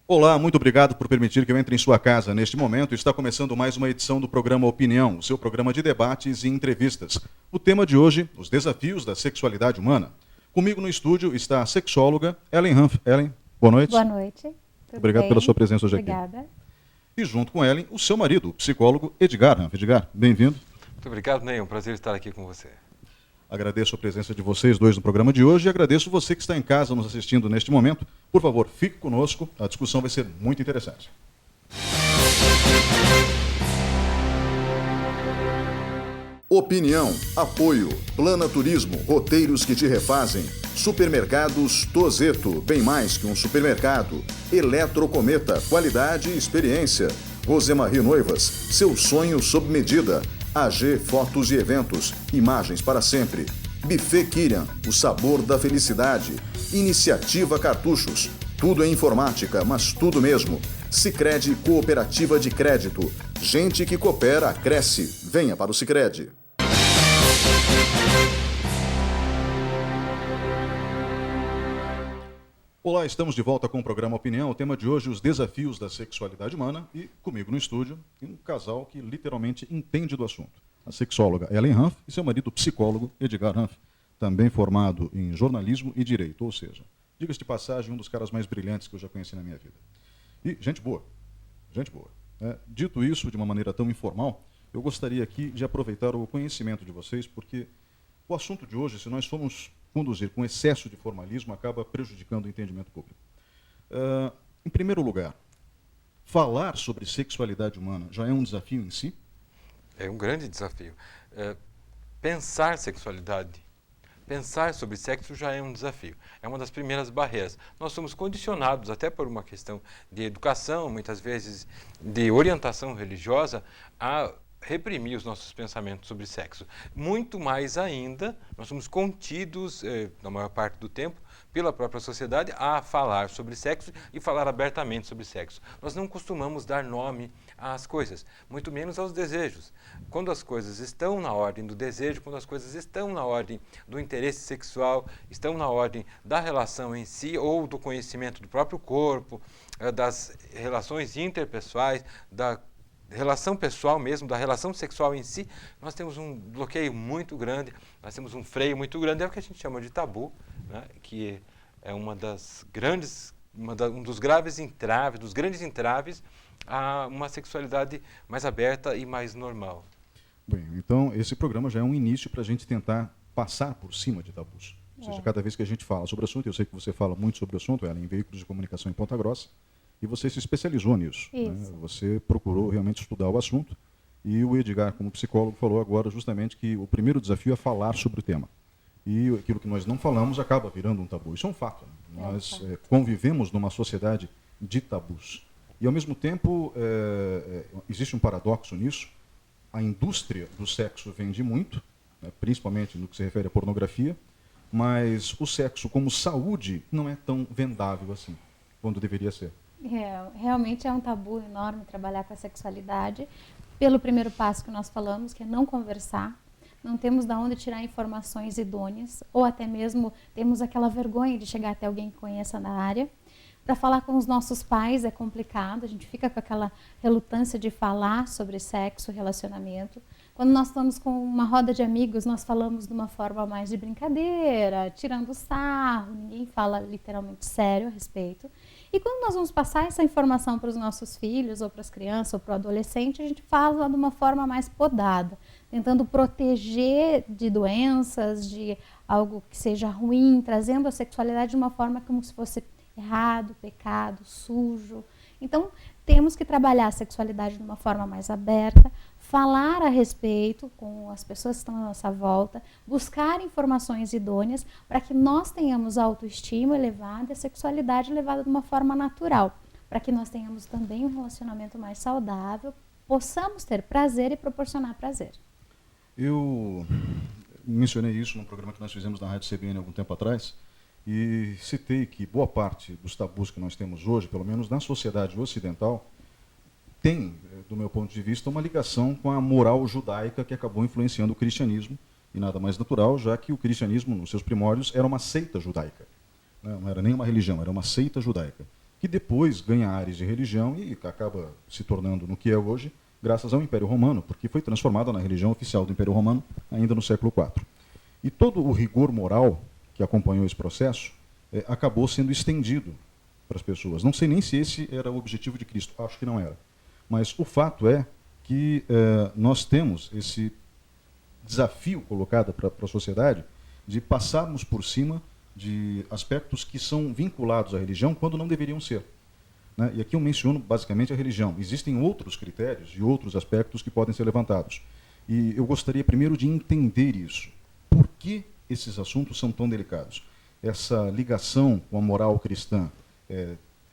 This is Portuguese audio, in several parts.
Olá, muito obrigado por permitir que eu entre em sua casa neste momento. Está começando mais uma edição do programa Opinião, o seu programa de debates e entrevistas. O tema de hoje, os desafios da sexualidade humana. Comigo no estúdio está a sexóloga Ellen Hanff. Ellen, boa noite. Boa noite. Tudo Obrigado bem? pela sua presença hoje Obrigada. aqui. E junto com Ellen, o seu marido, o psicólogo Edgar Hanff. Edgar, bem-vindo. Muito obrigado, Ney. É um prazer estar aqui com você. Agradeço a presença de vocês dois no programa de hoje e agradeço você que está em casa nos assistindo neste momento. Por favor, fique conosco, a discussão vai ser muito interessante. Opinião, apoio, Plana Turismo, roteiros que te refazem, Supermercados Tozeto, bem mais que um supermercado, Eletrocometa, qualidade e experiência, Rosemarie Noivas, seu sonho sob medida, AG Fotos e Eventos, imagens para sempre, Buffet Kirian, o sabor da felicidade, Iniciativa Cartuchos, tudo em informática, mas tudo mesmo, Sicredi Cooperativa de Crédito, gente que coopera, cresce, venha para o Sicredi. Olá, estamos de volta com o programa Opinião. O tema de hoje, os desafios da sexualidade humana. E comigo no estúdio, um casal que literalmente entende do assunto. A sexóloga Ellen Hanff e seu marido, o psicólogo Edgar Hanff, também formado em jornalismo e direito. Ou seja, diga-se de passagem, um dos caras mais brilhantes que eu já conheci na minha vida. E gente boa, gente boa. Dito isso de uma maneira tão informal, eu gostaria aqui de aproveitar o conhecimento de vocês, porque o assunto de hoje, se nós formos conduzir com excesso de formalismo, acaba prejudicando o entendimento público. Em primeiro lugar, falar sobre sexualidade humana já é um desafio em si? É um grande desafio. Pensar sexualidade, pensar sobre sexo já é um desafio. É uma das primeiras barreiras. Nós somos condicionados, até por uma questão de educação, muitas vezes de orientação religiosa, a reprimir os nossos pensamentos sobre sexo. Muito mais ainda, nós somos contidos, na maior parte do tempo, pela própria sociedade, a falar sobre sexo e falar abertamente sobre sexo. Nós não costumamos dar nome às coisas, muito menos aos desejos. Quando as coisas estão na ordem do desejo, quando as coisas estão na ordem do interesse sexual, estão na ordem da relação em si ou do conhecimento do próprio corpo, das relações interpessoais, da relação pessoal mesmo, da relação sexual em si, nós temos um bloqueio muito grande, nós temos um freio muito grande, é o que a gente chama de tabu, né? Que é um dos graves entraves, dos grandes entraves a uma sexualidade mais aberta e mais normal. Bem, então esse programa já é um início para a gente tentar passar por cima de tabus. Ou seja, cada vez que a gente fala sobre o assunto, eu sei que você fala muito sobre o assunto, ela em veículos de comunicação em Ponta Grossa, e você se especializou nisso. Né? Você procurou realmente estudar o assunto. E o Edgar, como psicólogo, falou agora justamente que o primeiro desafio é falar sobre o tema. E aquilo que nós não falamos acaba virando um tabu. Isso é um fato. Né? Nós convivemos numa sociedade de tabus. E, ao mesmo tempo, existe um paradoxo nisso. A indústria do sexo vende muito, né? Principalmente no que se refere à pornografia, mas o sexo como saúde não é tão vendável assim, quando deveria ser. Realmente é um tabu enorme trabalhar com a sexualidade, pelo primeiro passo que nós falamos, que é não conversar, não temos de onde tirar informações idôneas, ou até mesmo temos aquela vergonha de chegar até alguém que conheça na área. Para falar com os nossos pais é complicado, a gente fica com aquela relutância de falar sobre sexo, relacionamento. Quando nós estamos com uma roda de amigos, nós falamos de uma forma mais de brincadeira, tirando sarro, ninguém fala literalmente sério a respeito. E quando nós vamos passar essa informação para os nossos filhos, ou para as crianças, ou para o adolescente, a gente fala de uma forma mais podada, tentando proteger de doenças, de algo que seja ruim, trazendo a sexualidade de uma forma como se fosse errado, pecado, sujo. Então, temos que trabalhar a sexualidade de uma forma mais aberta, falar a respeito com as pessoas que estão à nossa volta, buscar informações idôneas para que nós tenhamos a autoestima elevada e a sexualidade levada de uma forma natural, para que nós tenhamos também um relacionamento mais saudável, possamos ter prazer e proporcionar prazer. Eu mencionei isso num programa que nós fizemos na Rádio CBN algum tempo atrás, e citei que boa parte dos tabus que nós temos hoje, pelo menos na sociedade ocidental, tem, do meu ponto de vista, uma ligação com a moral judaica que acabou influenciando o cristianismo, e nada mais natural, já que o cristianismo, nos seus primórdios, era uma seita judaica. Não era nem uma religião, era uma seita judaica. que depois ganha áreas de religião e acaba se tornando no que é hoje, graças ao Império Romano, porque foi transformada na religião oficial do Império Romano ainda no século IV. E todo o rigor moral que acompanhou esse processo acabou sendo estendido para as pessoas. Não sei nem se esse era o objetivo de Cristo, acho que não era. Mas o fato é que nós temos esse desafio colocado para a sociedade de passarmos por cima de aspectos que são vinculados à religião quando não deveriam ser. Né? E aqui eu menciono basicamente a religião. Existem outros critérios e outros aspectos que podem ser levantados. E eu gostaria primeiro de entender isso. Por que esses assuntos são tão delicados? Essa ligação com a moral cristã,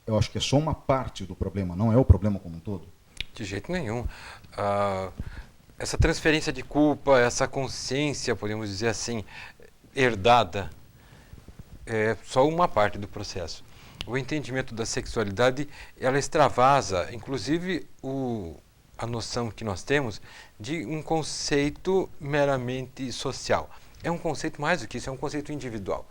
eu acho que é só uma parte do problema, não é o problema como um todo? De jeito nenhum. Essa transferência de culpa, essa consciência, podemos dizer assim, herdada, é só uma parte do processo. O entendimento da sexualidade, ela extravasa, inclusive, a noção que nós temos de um conceito meramente social. É um conceito mais do que isso, é um conceito individual.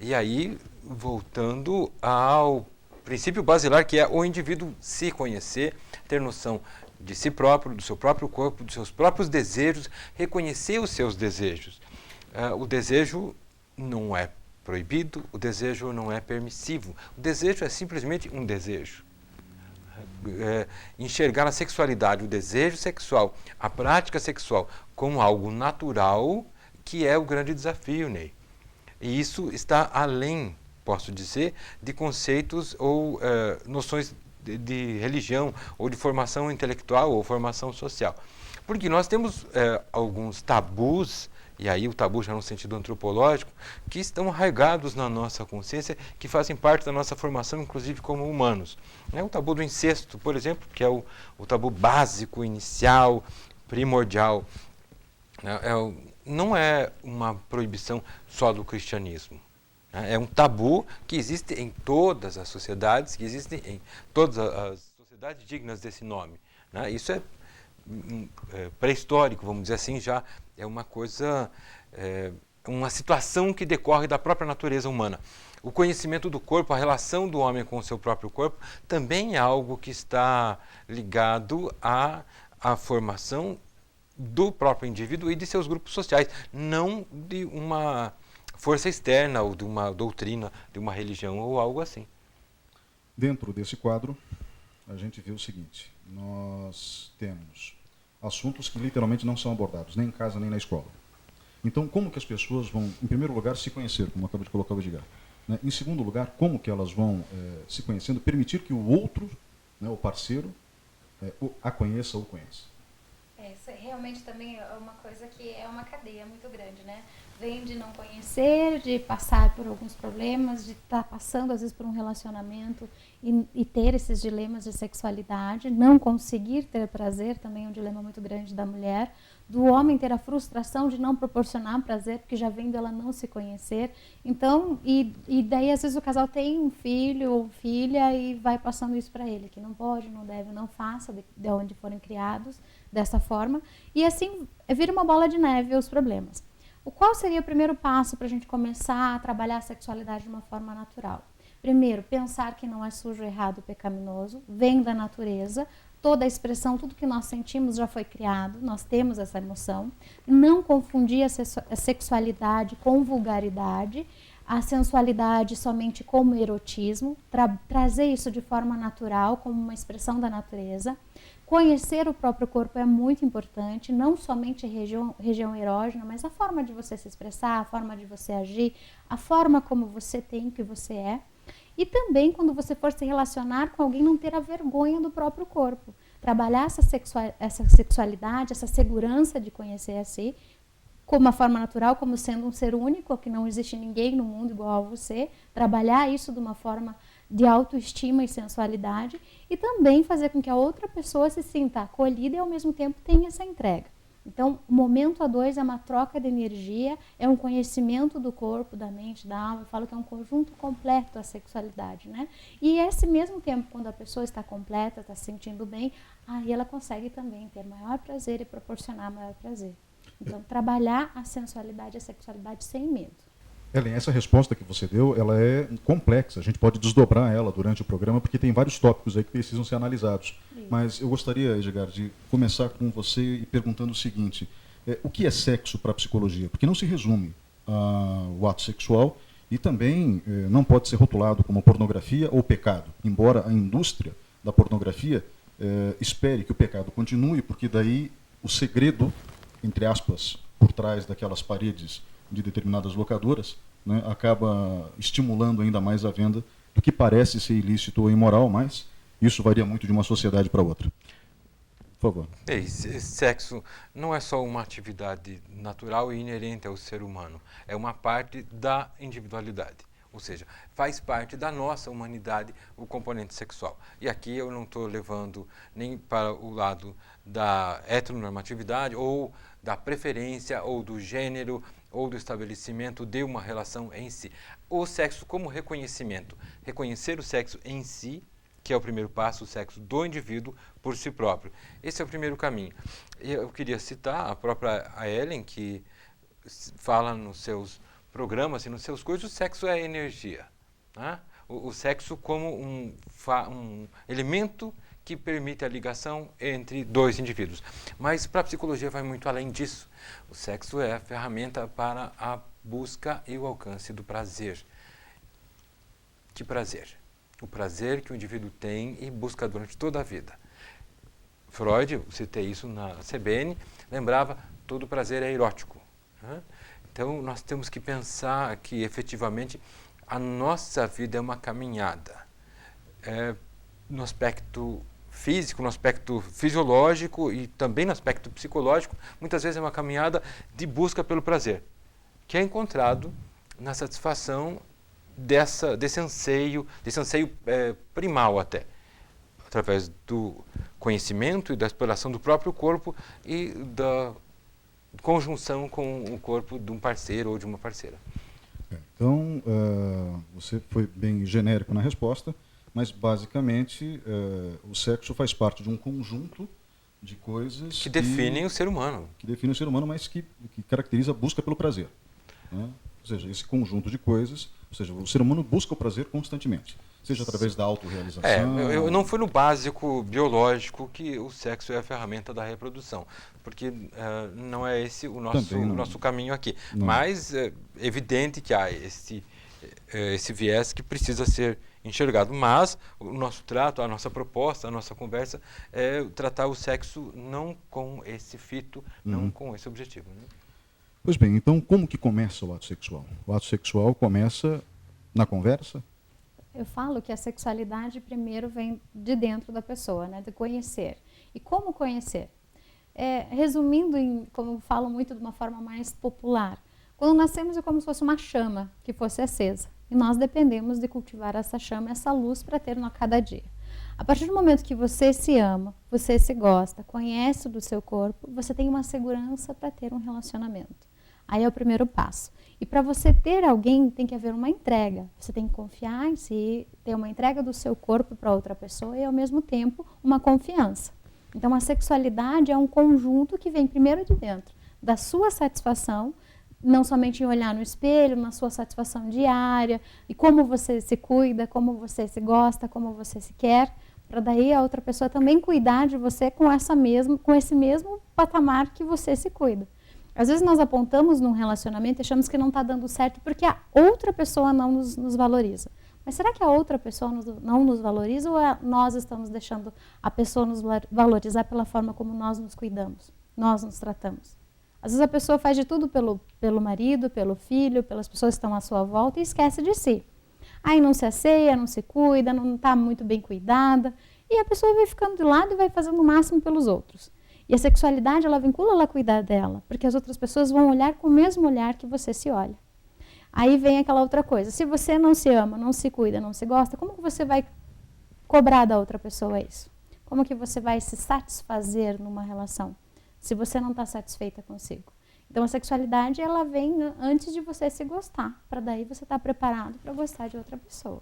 E aí, voltando ao princípio basilar, que é o indivíduo se conhecer, ter noção de si próprio, do seu próprio corpo, dos seus próprios desejos, reconhecer os seus desejos. O desejo não é proibido, o desejo não é permissivo. O desejo é simplesmente um desejo. Enxergar a sexualidade, o desejo sexual, a prática sexual como algo natural, que é o grande desafio, Ney. E isso está além, posso dizer, de conceitos ou noções de religião, ou de formação intelectual, ou formação social. Porque nós temos alguns tabus, e aí o tabu já no sentido antropológico, que estão arraigados na nossa consciência, que fazem parte da nossa formação, inclusive como humanos. O tabu do incesto, por exemplo, que é o tabu básico, inicial, primordial. Não é uma proibição só do cristianismo. É um tabu que existe em todas as sociedades, que existe em todas as sociedades dignas desse nome. Isso é pré-histórico, vamos dizer assim, já é uma coisa, uma situação que decorre da própria natureza humana. O conhecimento do corpo, a relação do homem com o seu próprio corpo, também é algo que está ligado à formação do próprio indivíduo e de seus grupos sociais, não de uma força externa ou de uma doutrina, de uma religião ou algo assim. Dentro desse quadro, a gente vê o seguinte: nós temos assuntos que literalmente não são abordados, nem em casa, nem na escola. Então, como que as pessoas vão, em primeiro lugar, se conhecer, como acabou de colocar o Edgar? Né? Em segundo lugar, como que elas vão, se conhecendo, permitir que o outro, o parceiro, a conheça ou conheça? Isso realmente também é uma coisa que é uma cadeia muito grande, né? Vem de não conhecer, de passar por alguns problemas, de estar passando às vezes por um relacionamento e ter esses dilemas de sexualidade, não conseguir ter prazer, também é um dilema muito grande da mulher, do homem ter a frustração de não proporcionar prazer, porque já vem dela não se conhecer. Então, e daí às vezes o casal tem um filho ou filha e vai passando isso para ele, que não pode, não deve, não faça, de onde forem criados, dessa forma. E assim, vira uma bola de neve os problemas. Qual seria o primeiro passo para a gente começar a trabalhar a sexualidade de uma forma natural? Primeiro, pensar que não é sujo, errado, pecaminoso, vem da natureza, toda a expressão, tudo que nós sentimos já foi criado, nós temos essa emoção. Não confundir a sexualidade com vulgaridade, a sensualidade somente como erotismo, trazer isso de forma natural, como uma expressão da natureza. Conhecer o próprio corpo é muito importante, não somente a região erógena, mas a forma de você se expressar, a forma de você agir, a forma como você tem, que você é. E também, quando você for se relacionar com alguém, não ter a vergonha do próprio corpo. Trabalhar essa sexualidade, essa segurança de conhecer a si, como uma forma natural, como sendo um ser único, que não existe ninguém no mundo igual a você. Trabalhar isso de uma forma de autoestima e sensualidade, e também fazer com que a outra pessoa se sinta acolhida e ao mesmo tempo tenha essa entrega. Então, o momento a dois é uma troca de energia, é um conhecimento do corpo, da mente, da alma. Eu falo que é um conjunto completo a sexualidade, né? E esse mesmo tempo, quando a pessoa está completa, está se sentindo bem, aí ela consegue também ter maior prazer e proporcionar maior prazer. Então, trabalhar a sensualidade e a sexualidade sem medo. Ellen, essa resposta que você deu, ela é complexa. A gente pode desdobrar ela durante o programa, porque tem vários tópicos aí que precisam ser analisados. Mas eu gostaria, Edgar, de começar com você e perguntando o seguinte: o que é sexo para a psicologia? Porque não se resume ao ato sexual e também não pode ser rotulado como pornografia ou pecado, embora a indústria da pornografia espere que o pecado continue, porque daí o segredo, entre aspas, por trás daquelas paredes de determinadas locadoras, né, acaba estimulando ainda mais a venda do que parece ser ilícito ou imoral, mas isso varia muito de uma sociedade para outra. Por favor. Sexo não é só uma atividade natural e inerente ao ser humano, é uma parte da individualidade. Ou seja, faz parte da nossa humanidade o componente sexual. E aqui eu não estou levando nem para o lado da heteronormatividade ou da preferência ou do gênero ou do estabelecimento de uma relação em si. O sexo como reconhecimento. Reconhecer o sexo em si, que é o primeiro passo, o sexo do indivíduo por si próprio. Esse é o primeiro caminho. Eu queria citar a própria Ellen, que fala nos seus programas e nos seus cursos, o sexo é energia. Né? O sexo como um elemento que permite a ligação entre dois indivíduos. Mas para a psicologia vai muito além disso. O sexo é a ferramenta para a busca e o alcance do prazer. Que prazer? O prazer que o indivíduo tem e busca durante toda a vida. Freud, citei isso na CBN, lembrava, todo prazer é erótico. Né? Então, nós temos que pensar que, efetivamente, a nossa vida é uma caminhada. No aspecto físico, no aspecto fisiológico e também no aspecto psicológico, muitas vezes é uma caminhada de busca pelo prazer, que é encontrado na satisfação desse anseio primal até, através do conhecimento e da exploração do próprio corpo e da conjunção com o corpo de um parceiro ou de uma parceira. Então, você foi bem genérico na resposta, mas basicamente o sexo faz parte de um conjunto de coisas que definem o ser humano. Que definem o ser humano, mas que caracteriza a busca pelo prazer. Né? Ou seja, esse conjunto de coisas, ou seja, o ser humano busca o prazer constantemente, seja através da autorrealização. Eu não fui no básico biológico que o sexo é a ferramenta da reprodução, porque não é esse o nosso caminho aqui. Não. Mas é evidente que há esse viés que precisa ser enxergado. Mas o nosso trato, a nossa proposta, a nossa conversa é tratar o sexo não com esse fito, não com esse objetivo. Né? Pois bem, então como que começa o ato sexual? O ato sexual começa na conversa? Eu falo que a sexualidade primeiro vem de dentro da pessoa, né, de conhecer. E como conhecer? Resumindo, como falo muito de uma forma mais popular, quando nascemos é como se fosse uma chama que fosse acesa. E nós dependemos de cultivar essa chama, essa luz para ter a cada dia. A partir do momento que você se ama, você se gosta, conhece do seu corpo, você tem uma segurança para ter um relacionamento. Aí é o primeiro passo. E para você ter alguém, tem que haver uma entrega. Você tem que confiar em si, ter uma entrega do seu corpo para outra pessoa e, ao mesmo tempo, uma confiança. Então, a sexualidade é um conjunto que vem primeiro de dentro, da sua satisfação, não somente em olhar no espelho, na sua satisfação diária, e como você se cuida, como você se gosta, como você se quer, para daí a outra pessoa também cuidar de você com esse mesmo patamar que você se cuida. Às vezes nós apontamos num relacionamento e achamos que não está dando certo porque a outra pessoa não nos valoriza. Mas será que a outra pessoa não nos valoriza ou nós estamos deixando a pessoa nos valorizar pela forma como nós nos cuidamos, nós nos tratamos? Às vezes a pessoa faz de tudo pelo marido, pelo filho, pelas pessoas que estão à sua volta e esquece de si. Aí não se asseia, não se cuida, não está muito bem cuidada e a pessoa vai ficando de lado e vai fazendo o máximo pelos outros. E a sexualidade, ela vincula ela a cuidar dela, porque as outras pessoas vão olhar com o mesmo olhar que você se olha. Aí vem aquela outra coisa, se você não se ama, não se cuida, não se gosta, como que você vai cobrar da outra pessoa isso? Como que você vai se satisfazer numa relação, se você não está satisfeita consigo? Então a sexualidade, ela vem antes de você se gostar, para daí você estar preparado para gostar de outra pessoa.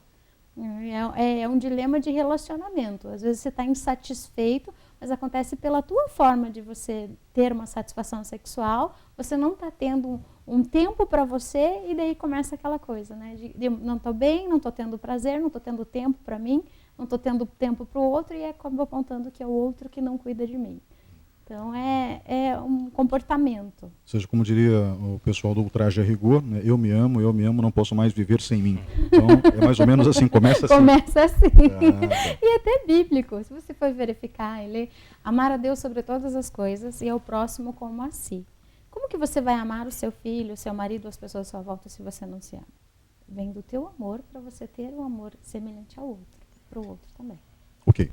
É um dilema de relacionamento. Às vezes você está insatisfeito mas acontece pela tua forma de você ter uma satisfação sexual, você não está tendo um tempo para você e daí começa aquela coisa, né? De não estou bem, não estou tendo prazer, não estou tendo tempo para mim, não estou tendo tempo para o outro e acabo apontando que é o outro que não cuida de mim. Então, é um comportamento. Ou seja, como diria o pessoal do Ultraje a Rigor, né? Eu me amo, não posso mais viver sem mim. Então, é mais ou menos assim, começa assim. Começa assim. Tá. E até bíblico, se você for verificar, ele amar a Deus sobre todas as coisas e ao próximo como a si. Como que você vai amar o seu filho, o seu marido, as pessoas à sua volta se você não se ama? Vem do teu amor para você ter um amor semelhante ao outro, para o outro também. Ok.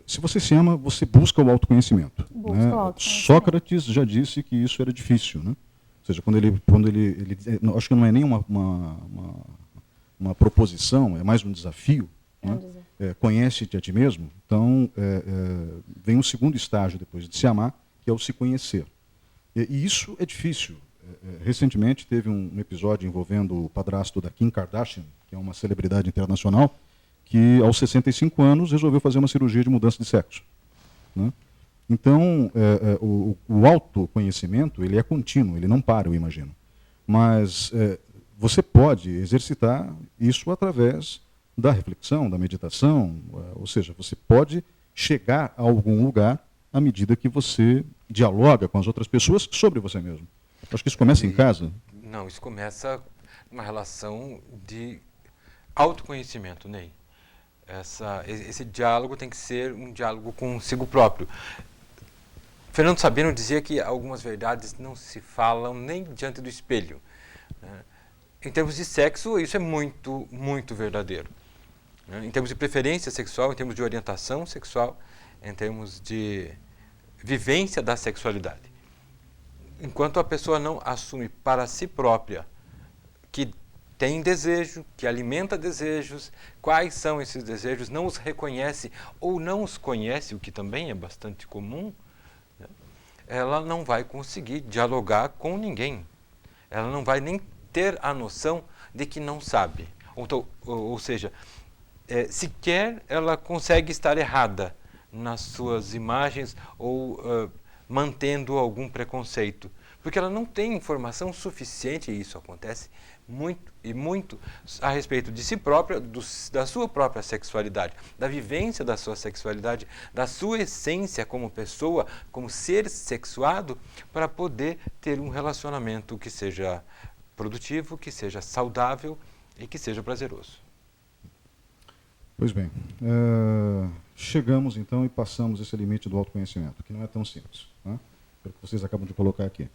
Se você se ama, você busca o autoconhecimento. Busca Né? o autoconhecimento. Sócrates já disse que isso era difícil. Né? Ou seja, quando ele acho que não é nem uma proposição, é mais um desafio. Né? Conhece-te a ti mesmo. Então, vem um segundo estágio depois de se amar, que é o se conhecer. E isso é difícil. Recentemente teve um episódio envolvendo o padrasto da Kim Kardashian, que é uma celebridade internacional, que aos 65 anos resolveu fazer uma cirurgia de mudança de sexo. Né? Então, o autoconhecimento ele é contínuo, ele não para, eu imagino. Mas você pode exercitar isso através da reflexão, da meditação, ou seja, você pode chegar a algum lugar à medida que você dialoga com as outras pessoas sobre você mesmo. Acho que isso começa em casa. Não, isso começa numa relação de autoconhecimento, Ney. Esse diálogo tem que ser um diálogo consigo próprio. Fernando Sabino dizia que algumas verdades não se falam nem diante do espelho. Né? Em termos de sexo, isso é muito, muito verdadeiro. Né? Em termos de preferência sexual, em termos de orientação sexual, em termos de vivência da sexualidade. Enquanto a pessoa não assume para si própria que tem desejo, que alimenta desejos, quais são esses desejos, não os reconhece ou não os conhece, o que também é bastante comum, né? Ela não vai conseguir dialogar com ninguém. Ela não vai nem ter a noção de que não sabe. Ou seja, sequer ela consegue estar errada nas suas imagens ou mantendo algum preconceito. Porque ela não tem informação suficiente, e isso acontece muito a respeito de si própria, da sua própria sexualidade, da vivência da sua sexualidade, da sua essência como pessoa, como ser sexuado, para poder ter um relacionamento que seja produtivo, que seja saudável e que seja prazeroso. Pois bem, chegamos então e passamos esse limite do autoconhecimento, que não é tão simples, né? Pelo que vocês acabam de colocar aqui.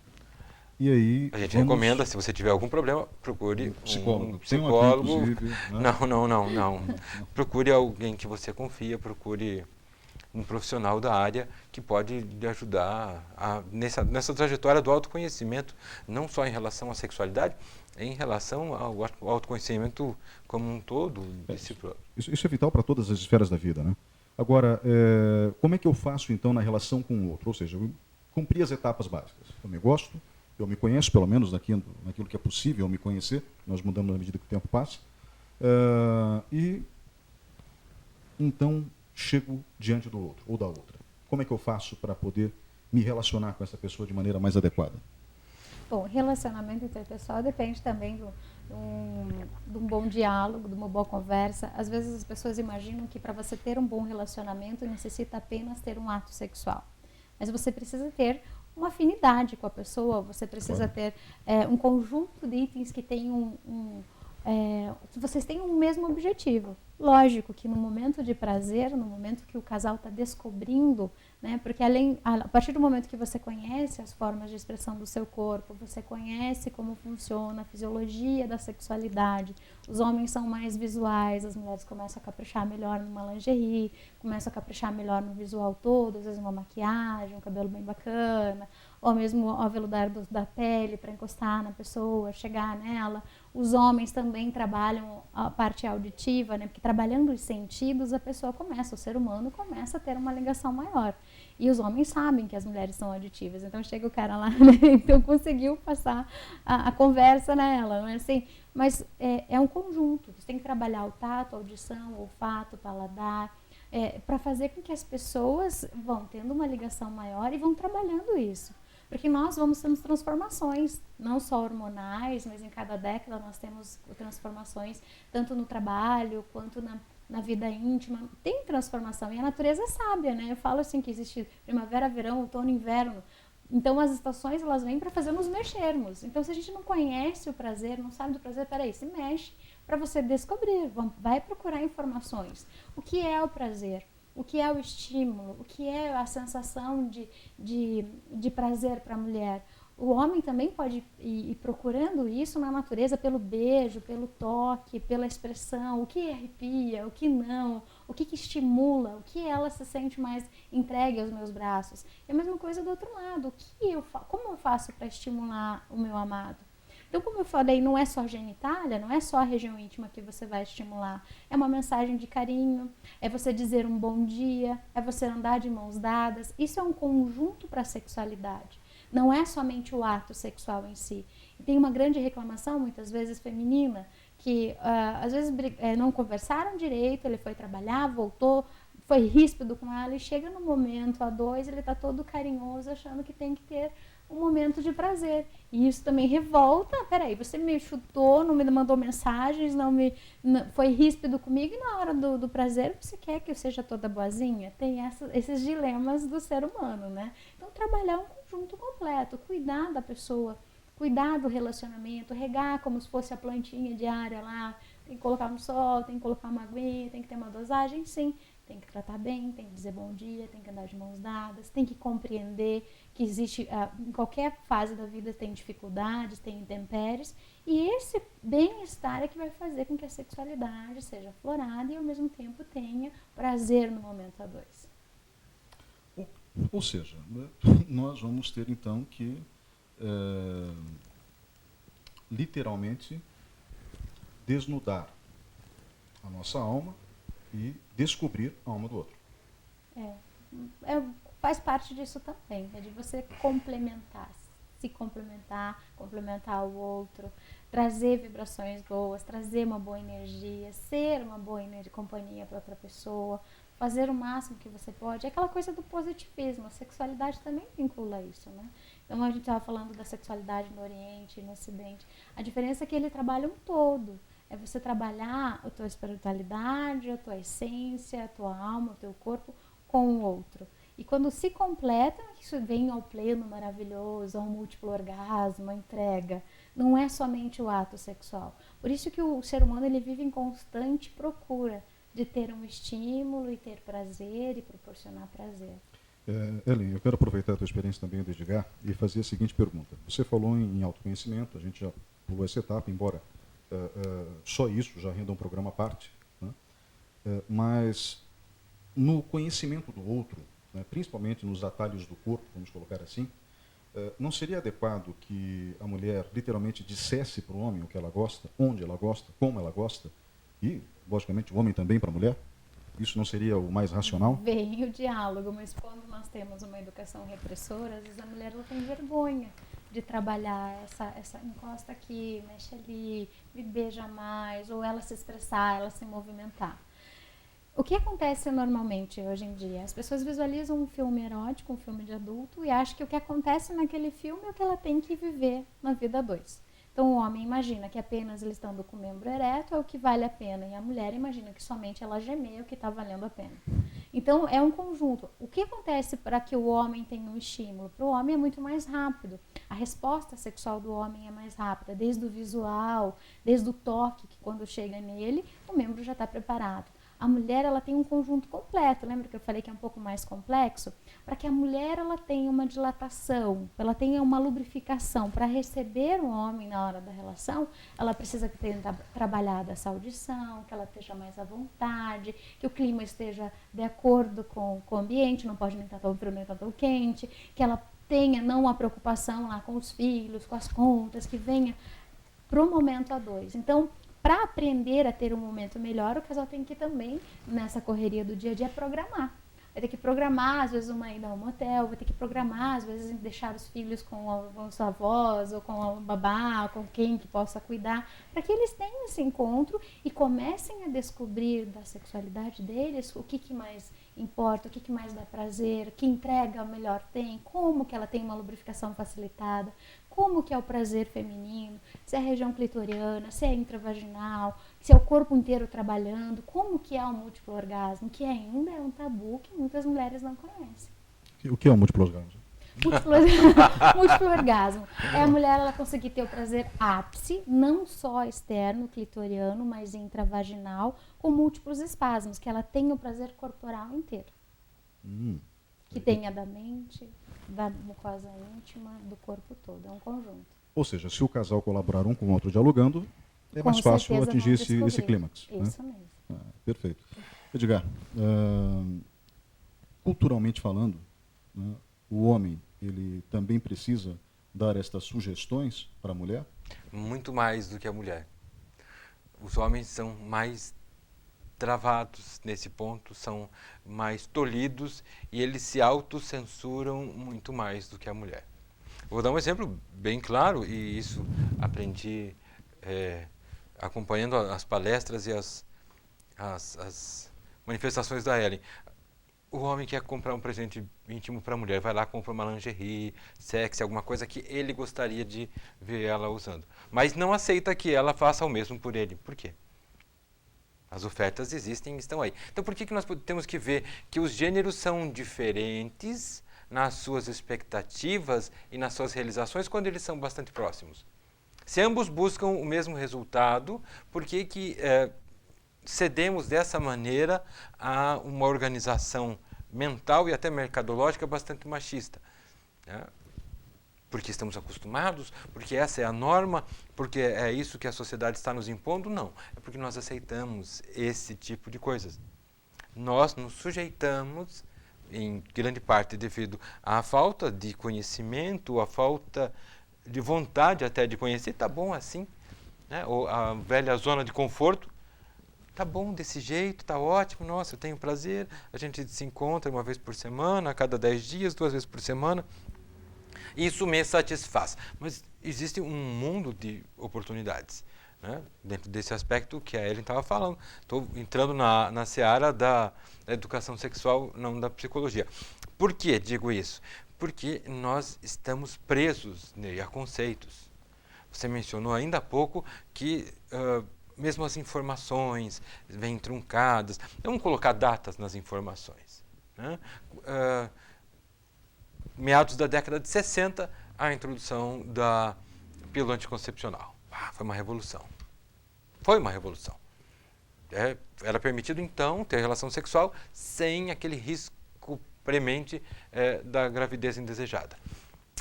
E aí, a gente recomenda, se você tiver algum problema, procure um psicólogo. Tem um aqui, inclusive, né? Não. Procure alguém que você confia, procure um profissional da área que pode lhe ajudar nessa trajetória do autoconhecimento, não só em relação à sexualidade, em relação ao autoconhecimento como um todo de si próprio. Isso é vital para todas as esferas da vida, né? Agora, como é que eu faço então na relação com o outro? Ou seja, eu cumpri as etapas básicas. Eu me gosto, eu me conheço, pelo menos naquilo que é possível eu me conhecer, nós mudamos na medida que o tempo passa, e então chego diante do outro ou da outra. Como é que eu faço para poder me relacionar com essa pessoa de maneira mais adequada? Bom, relacionamento interpessoal depende também de um bom diálogo, de uma boa conversa. Às vezes as pessoas imaginam que para você ter um bom relacionamento necessita apenas ter um ato sexual. Mas você precisa ter uma afinidade com a pessoa, você precisa ter um conjunto de itens que tenham que vocês tenham o mesmo objetivo. Lógico que no momento de prazer, no momento que o casal está descobrindo, né, porque a partir do momento que você conhece as formas de expressão do seu corpo, você conhece como funciona a fisiologia da sexualidade, os homens são mais visuais, as mulheres começam a caprichar melhor numa lingerie, começam a caprichar melhor no visual todo, às vezes uma maquiagem, um cabelo bem bacana, ou mesmo o aveludar da pele para encostar na pessoa, chegar nela. Os homens também trabalham a parte auditiva, né? Porque trabalhando os sentidos, a pessoa começa, o ser humano começa a ter uma ligação maior. E os homens sabem que as mulheres são auditivas. Então chega o cara lá, né? Então conseguiu passar a conversa nela, não é assim? Mas é um conjunto. Você tem que trabalhar o tato, a audição, o olfato, o paladar. para fazer com que as pessoas vão tendo uma ligação maior e vão trabalhando isso. Porque nós vamos tendo transformações, não só hormonais, mas em cada década nós temos transformações, tanto no trabalho quanto na vida íntima. Tem transformação, e a natureza é sábia, né? Eu falo assim que existe primavera, verão, outono, inverno. Então as estações, elas vêm para fazer nos mexermos. Então se a gente não conhece o prazer, não sabe do prazer, peraí, se mexe para você descobrir, vai procurar informações. O que é o prazer? O que é o estímulo? O que é a sensação de prazer para a mulher? O homem também pode ir procurando isso na natureza pelo beijo, pelo toque, pela expressão, o que arrepia, o que não, o que estimula, o que ela se sente mais entregue aos meus braços. E a mesma coisa do outro lado, como eu faço para estimular o meu amado? Então, como eu falei, não é só genitália, não é só a região íntima que você vai estimular. É uma mensagem de carinho, é você dizer um bom dia, é você andar de mãos dadas. Isso é um conjunto para a sexualidade. Não é somente o ato sexual em si. E tem uma grande reclamação, muitas vezes feminina, que às vezes não conversaram direito, ele foi trabalhar, voltou, foi ríspido com ela e chega no momento a dois, ele está todo carinhoso, achando que tem que ter um momento de prazer. E isso também revolta. Peraí, você me chutou, não me mandou mensagens, foi ríspido comigo, e na hora do prazer você quer que eu seja toda boazinha? Tem esses dilemas do ser humano, né? Então, trabalhar um conjunto completo, cuidar da pessoa, cuidar do relacionamento, regar como se fosse a plantinha diária lá, tem que colocar no sol, tem que colocar uma aguinha, tem que ter uma dosagem, sim. Tem que tratar bem, tem que dizer bom dia, tem que andar de mãos dadas, tem que compreender que existe, em qualquer fase da vida tem dificuldades, tem intempéries, e esse bem-estar é que vai fazer com que a sexualidade seja aflorada e ao mesmo tempo tenha prazer no momento a dois. Ou seja, nós vamos ter então que literalmente desnudar a nossa alma e descobrir a alma do outro. Faz parte disso também, é de você complementar, se complementar, complementar o outro, trazer vibrações boas, trazer uma boa energia, ser uma boa companhia para outra pessoa, fazer o máximo que você pode. É aquela coisa do positivismo, a sexualidade também vincula isso, né? Então a gente estava falando da sexualidade no Oriente e no Ocidente. A diferença é que ele trabalha um todo. É você trabalhar a tua espiritualidade, a tua essência, a tua alma, o teu corpo com o outro. E quando se completa, isso vem ao pleno maravilhoso, ao múltiplo orgasmo, a entrega. Não é somente o ato sexual. Por isso que o ser humano ele vive em constante procura de ter um estímulo e ter prazer e proporcionar prazer. Ellen, eu quero aproveitar a tua experiência também do Edgar e fazer a seguinte pergunta. Você falou em autoconhecimento, a gente já pulou essa etapa, embora só isso já renda um programa à parte, né? Mas no conhecimento do outro, né, principalmente nos atalhos do corpo, vamos colocar assim, não seria adequado que a mulher literalmente dissesse para o homem o que ela gosta, onde ela gosta, como ela gosta, e, logicamente, o homem também para a mulher? Isso não seria o mais racional? Vem o diálogo, mas quando nós temos uma educação repressora, às vezes a mulher ela tem vergonha de trabalhar essa encosta aqui, mexe ali, me beija mais, ou ela se expressar, ela se movimentar. O que acontece normalmente hoje em dia? As pessoas visualizam um filme erótico, um filme de adulto, e acham que o que acontece naquele filme é o que ela tem que viver na vida a dois. Então o homem imagina que apenas ele estando com o membro ereto é o que vale a pena, e a mulher imagina que somente ela gemer é o que está valendo a pena. Então é um conjunto. O que acontece para que o homem tenha um estímulo? Para o homem é muito mais rápido. A resposta sexual do homem é mais rápida, desde o visual, desde o toque, que quando chega nele, o membro já está preparado. A mulher ela tem um conjunto completo, lembra que eu falei que é um pouco mais complexo? Para que a mulher ela tenha uma dilatação, ela tenha uma lubrificação para receber o homem na hora da relação, ela precisa ter trabalhado essa audição, que ela esteja mais à vontade, que o clima esteja de acordo com o ambiente, não pode nem estar tão frio nem tão quente, que ela tenha não a preocupação lá com os filhos, com as contas, que venha para o momento a dois. Então, para aprender a ter um momento melhor, o casal tem que também, nessa correria do dia a dia, programar. vai ter que programar, às vezes, uma ida a um motel, vai ter que programar, às vezes, deixar os filhos com os avós, ou com a babá, ou com quem que possa cuidar, para que eles tenham esse encontro e comecem a descobrir da sexualidade deles o que mais importa, o que mais dá prazer, que entrega melhor tem, como que ela tem uma lubrificação facilitada, como que é o prazer feminino, se é a região clitoriana, se é intravaginal, se é o corpo inteiro trabalhando, como que é o múltiplo orgasmo, que ainda é um tabu que muitas mulheres não conhecem. O que é o múltiplo orgasmo? Múltiplo orgasmo é a mulher ela conseguir ter o prazer ápice, não só externo, clitoriano, mas intravaginal, com múltiplos espasmos, que ela tenha o prazer corporal inteiro. Que tenha da mente, da mucosa íntima, do corpo todo, é um conjunto. Ou seja, se o casal colaborar um com o outro dialogando, é Com mais fácil certeza atingir vão esse clímax. Isso Né? mesmo. Perfeito. Edgar, culturalmente falando, né, o homem ele também precisa dar estas sugestões para a mulher? Muito mais do que a mulher. Os homens são mais travados nesse ponto, são mais tolhidos e eles se autocensuram muito mais do que a mulher. Vou dar um exemplo bem claro, e isso aprendi acompanhando as palestras e as manifestações da Ellen. O homem quer comprar um presente íntimo para a mulher, vai lá, compra uma lingerie, sexy, alguma coisa que ele gostaria de ver ela usando. Mas não aceita que ela faça o mesmo por ele. Por quê? As ofertas existem e estão aí. Então, por que nós temos que ver que os gêneros são diferentes nas suas expectativas e nas suas realizações quando eles são bastante próximos? Se ambos buscam o mesmo resultado, por que cedemos dessa maneira a uma organização mental e até mercadológica bastante machista? Né? Porque estamos acostumados? Porque essa é a norma? Porque é isso que a sociedade está nos impondo? Não. É porque nós aceitamos esse tipo de coisas. Nós nos sujeitamos, em grande parte devido à falta de conhecimento, à falta de vontade até de conhecer. Tá bom assim, né? Ou a velha zona de conforto. Tá bom desse jeito, tá ótimo, nossa, eu tenho prazer. A gente se encontra uma vez por semana, a cada 10 dias, 2 vezes por semana. Isso me satisfaz. Mas existe um mundo de oportunidades, né? Dentro desse aspecto que a Ellen estava falando. Estou entrando na seara da educação sexual, não da psicologia. Por que digo isso? Porque nós estamos presos a conceitos. Você mencionou ainda há pouco que mesmo as informações vêm truncadas. Vamos colocar datas nas informações. Né? Meados da década de 60, a introdução da pílula anticoncepcional. Foi uma revolução. Foi uma revolução. Era permitido, então, ter relação sexual sem aquele risco premente da gravidez indesejada.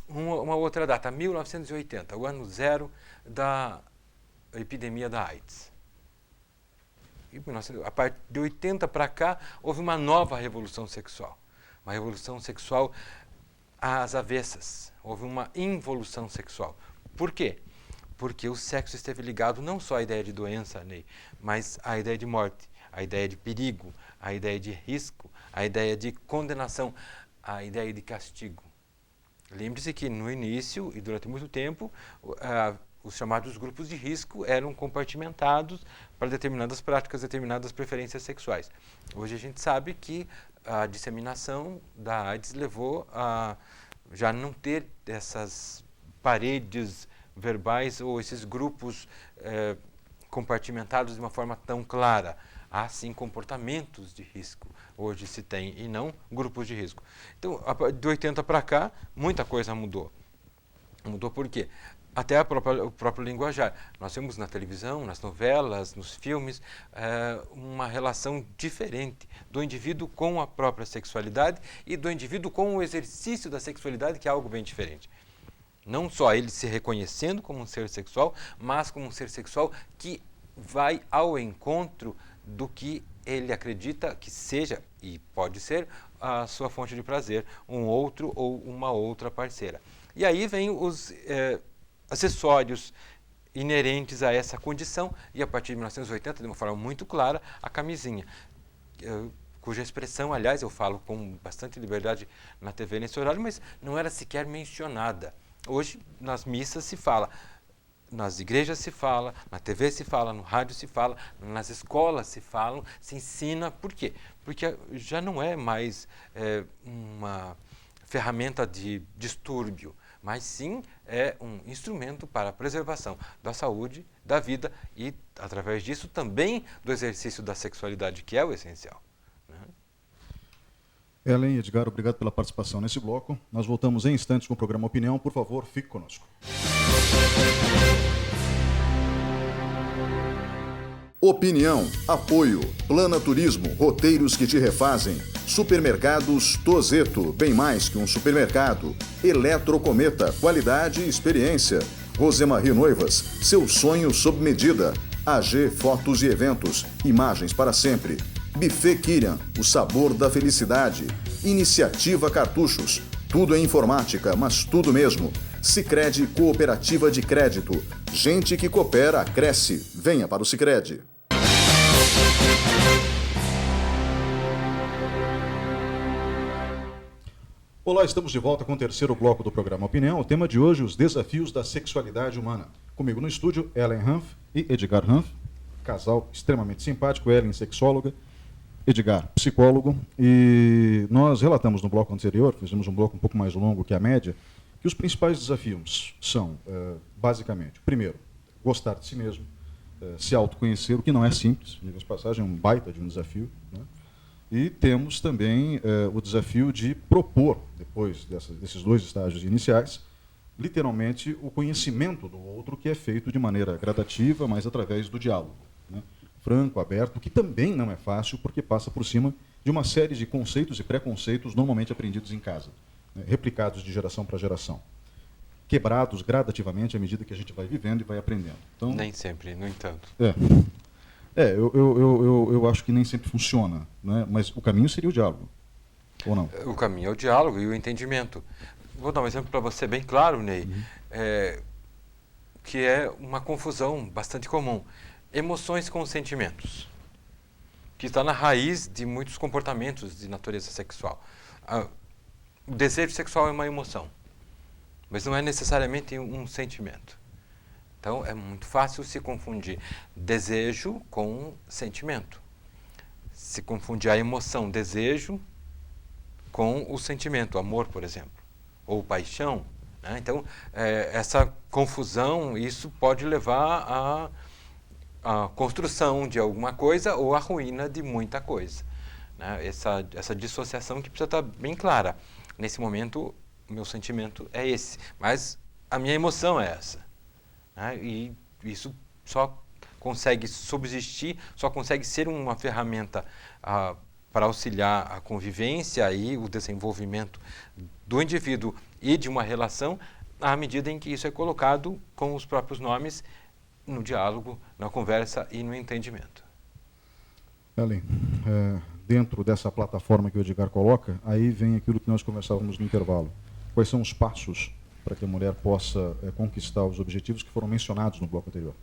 Uma outra data, 1980, o ano zero da epidemia da AIDS. A partir de 80 para cá, houve uma nova revolução sexual. Uma revolução sexual às avessas. Houve uma involução sexual. Por quê? Porque o sexo esteve ligado não só à ideia de doença, Ney, mas à ideia de morte, à ideia de perigo, à ideia de risco, à ideia de condenação, à ideia de castigo. Lembre-se que no início e durante muito tempo, os chamados grupos de risco eram compartimentados para determinadas práticas, determinadas preferências sexuais. Hoje a gente sabe que a disseminação da AIDS levou a já não ter essas paredes verbais ou esses grupos compartimentados de uma forma tão clara. Há sim comportamentos de risco, hoje se tem, e não grupos de risco. Então, de 80 para cá, muita coisa mudou. Mudou por quê? Até o próprio linguajar. Nós vemos na televisão, nas novelas, nos filmes, uma relação diferente do indivíduo com a própria sexualidade e do indivíduo com o exercício da sexualidade, que é algo bem diferente. Não só ele se reconhecendo como um ser sexual, mas como um ser sexual que vai ao encontro do que ele acredita que seja, e pode ser, a sua fonte de prazer, um outro ou uma outra parceira. E aí vem os acessórios inerentes a essa condição, e a partir de 1980, de uma forma muito clara, a camisinha. cuja expressão, aliás, eu falo com bastante liberdade na TV nesse horário, mas não era sequer mencionada. Hoje, nas missas se fala, nas igrejas se fala, na TV se fala, no rádio se fala, nas escolas se fala, se ensina. Por quê? Porque já não é mais uma ferramenta de distúrbio, mas sim é um instrumento para a preservação da saúde, da vida e, através disso, também do exercício da sexualidade, que é o essencial. Ellen, Edgar, obrigado pela participação nesse bloco. Nós voltamos em instantes com o programa Opinião. Por favor, fique conosco. Opinião, apoio, Plana Turismo, roteiros que te refazem, Supermercados Tozeto, bem mais que um supermercado, Eletrocometa, qualidade e experiência, Rosemarie Noivas, seu sonho sob medida, AG Fotos e Eventos, imagens para sempre, Buffet Kirian, o sabor da felicidade, Iniciativa Cartuchos, tudo em informática, mas tudo mesmo, Sicredi Cooperativa de Crédito, gente que coopera, cresce, venha para o Sicredi. Olá, estamos de volta com o terceiro bloco do programa Opinião. O tema de hoje, os desafios da sexualidade humana. Comigo no estúdio, Ellen Hanf e Edgar Hanf, casal extremamente simpático, Ellen, sexóloga, Edgar, psicólogo. E nós relatamos no bloco anterior, fizemos um bloco um pouco mais longo que a média, que os principais desafios são, basicamente, primeiro, gostar de si mesmo, se autoconhecer, o que não é simples, de passagem, é um baita de um desafio, né? E temos também o desafio de propor, depois desses dois estágios iniciais, literalmente o conhecimento do outro, que é feito de maneira gradativa, mas através do diálogo, né? Franco, aberto, que também não é fácil, porque passa por cima de uma série de conceitos e preconceitos normalmente aprendidos em casa, né? Replicados de geração para geração, quebrados gradativamente à medida que a gente vai vivendo e vai aprendendo. Então, Nem sempre, no entanto. Eu acho que nem sempre funciona, né? Mas o caminho seria o diálogo, ou não? O caminho é o diálogo e o entendimento. Vou dar um exemplo para você bem claro, Ney, que é uma confusão bastante comum. Emoções com sentimentos, que está na raiz de muitos comportamentos de natureza sexual. O desejo sexual é uma emoção, mas não é necessariamente um sentimento. Então, é muito fácil se confundir desejo com sentimento. Se confundir a emoção desejo com o sentimento, amor, por exemplo, ou paixão, né? Então, essa confusão, isso pode levar à construção de alguma coisa ou à ruína de muita coisa, né? Essa dissociação que precisa estar bem clara. Nesse momento, o meu sentimento é esse, mas a minha emoção é essa. E isso só consegue subsistir, só consegue ser uma ferramenta para auxiliar a convivência e o desenvolvimento do indivíduo e de uma relação, à medida em que isso é colocado com os próprios nomes no diálogo, na conversa e no entendimento. Ellen, dentro dessa plataforma que o Edgar coloca, aí vem aquilo que nós conversávamos no intervalo. Quais são os passos para que a mulher possa conquistar os objetivos que foram mencionados no bloco anterior?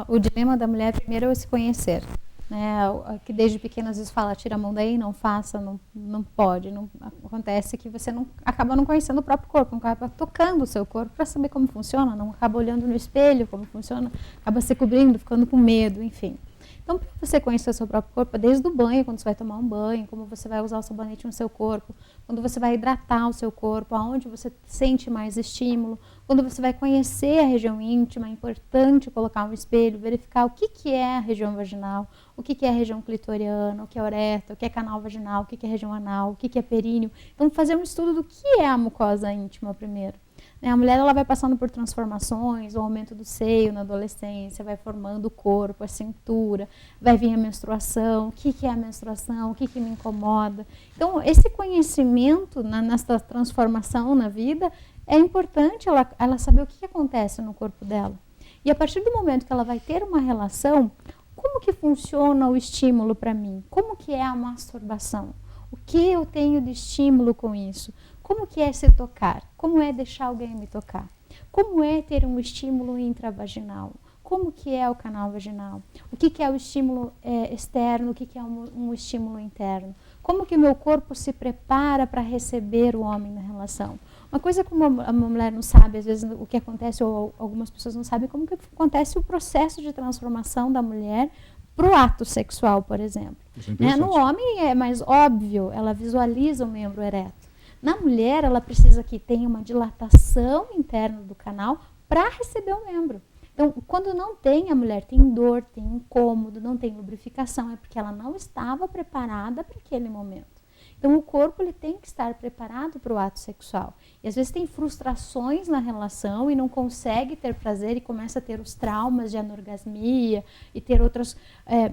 O dilema da mulher, primeiro, é se conhecer, né? Que desde pequena às vezes fala, tira a mão daí, não faça, não pode. Não, acontece que você acaba não conhecendo o próprio corpo, não acaba tocando o seu corpo para saber como funciona, não acaba olhando no espelho como funciona, acaba se cobrindo, ficando com medo, enfim. Então, para você conhecer o seu próprio corpo, desde o banho, quando você vai tomar um banho, como você vai usar o sabonete no seu corpo, quando você vai hidratar o seu corpo, aonde você sente mais estímulo, quando você vai conhecer a região íntima, é importante colocar um espelho, verificar o que é a região vaginal, o que é a região clitoriana, o que é a uretra, o que é canal vaginal, o que é a região anal, o que é períneo. Então, fazer um estudo do que é a mucosa íntima primeiro. A mulher ela vai passando por transformações, o aumento do seio na adolescência, vai formando o corpo, a cintura, vai vir a menstruação, o que é a menstruação, o que me incomoda. Então, esse conhecimento nessa transformação na vida, é importante ela saber o que acontece no corpo dela. E a partir do momento que ela vai ter uma relação, como que funciona o estímulo para mim? Como que é a masturbação? O que eu tenho de estímulo com isso? Como que é se tocar? Como é deixar alguém me tocar? Como é ter um estímulo intravaginal? como que é o canal vaginal, o que é o estímulo externo, o que é um estímulo interno, como que o meu corpo se prepara para receber o homem na relação. Uma coisa que uma mulher não sabe, às vezes, o que acontece, ou algumas pessoas não sabem, como que acontece o processo de transformação da mulher para o ato sexual, por exemplo. No homem é mais óbvio, ela visualiza o membro ereto. Na mulher, ela precisa que tenha uma dilatação interna do canal para receber o membro. Então, quando não tem, a mulher tem dor, tem incômodo, não tem lubrificação, é porque ela não estava preparada para aquele momento. Então, o corpo ele tem que estar preparado para o ato sexual. E às vezes tem frustrações na relação e não consegue ter prazer e começa a ter os traumas de anorgasmia e ter outras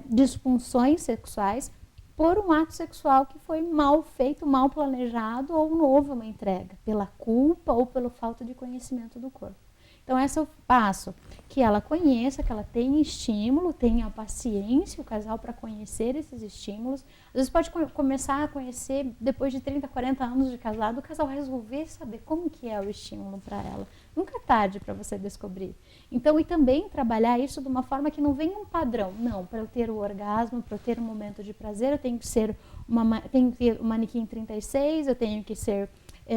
disfunções sexuais por um ato sexual que foi mal feito, mal planejado ou não houve uma entrega, pela culpa ou pela falta de conhecimento do corpo. Então, esse é o passo, que ela conheça, que ela tenha estímulo, tenha paciência, o casal, para conhecer esses estímulos. Às vezes pode começar a conhecer, depois de 30, 40 anos de casado, o casal resolver saber como que é o estímulo para ela. Nunca é tarde para você descobrir. Então, e também trabalhar isso de uma forma que não venha um padrão. Não, para eu ter o orgasmo, para eu ter um momento de prazer, eu tenho que ter um manequim 36, eu tenho que ser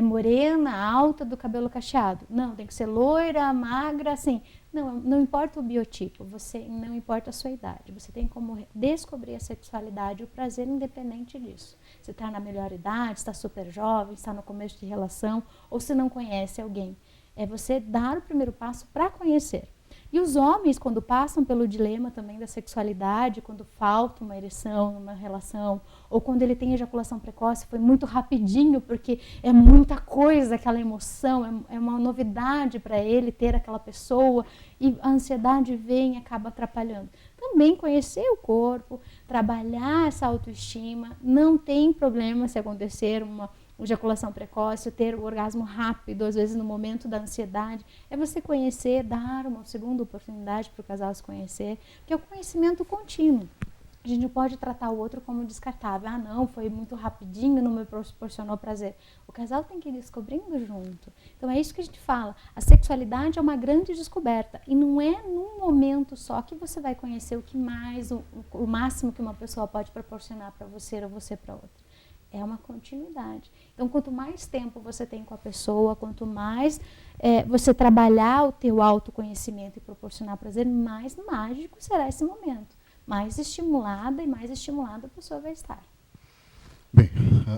morena, alta, do cabelo cacheado. Não, tem que ser loira, magra, assim. Não importa o biotipo, não importa a sua idade. Você tem como descobrir a sexualidade e o prazer independente disso. Se está na melhor idade, está super jovem, está no começo de relação, ou se não conhece alguém. É você dar o primeiro passo para conhecer. E os homens, quando passam pelo dilema também da sexualidade, quando falta uma ereção numa relação, ou quando ele tem ejaculação precoce, foi muito rapidinho, porque é muita coisa, aquela emoção, é uma novidade para ele ter aquela pessoa, e a ansiedade vem e acaba atrapalhando. Também conhecer o corpo, trabalhar essa autoestima, não tem problema se acontecer uma ejaculação precoce, ter o orgasmo rápido, às vezes no momento da ansiedade, é você conhecer, dar uma segunda oportunidade para o casal se conhecer, que é o conhecimento contínuo. A gente não pode tratar o outro como descartável. Ah, não, foi muito rapidinho, não me proporcionou prazer. O casal tem que ir descobrindo junto. Então é isso que a gente fala. A sexualidade é uma grande descoberta. E não é num momento só que você vai conhecer o que mais, o máximo que uma pessoa pode proporcionar para você ou você para outra. É uma continuidade. Então, quanto mais tempo você tem com a pessoa, quanto mais você trabalhar o teu autoconhecimento e proporcionar prazer, mais mágico será esse momento. Mais estimulada a pessoa vai estar. Bem,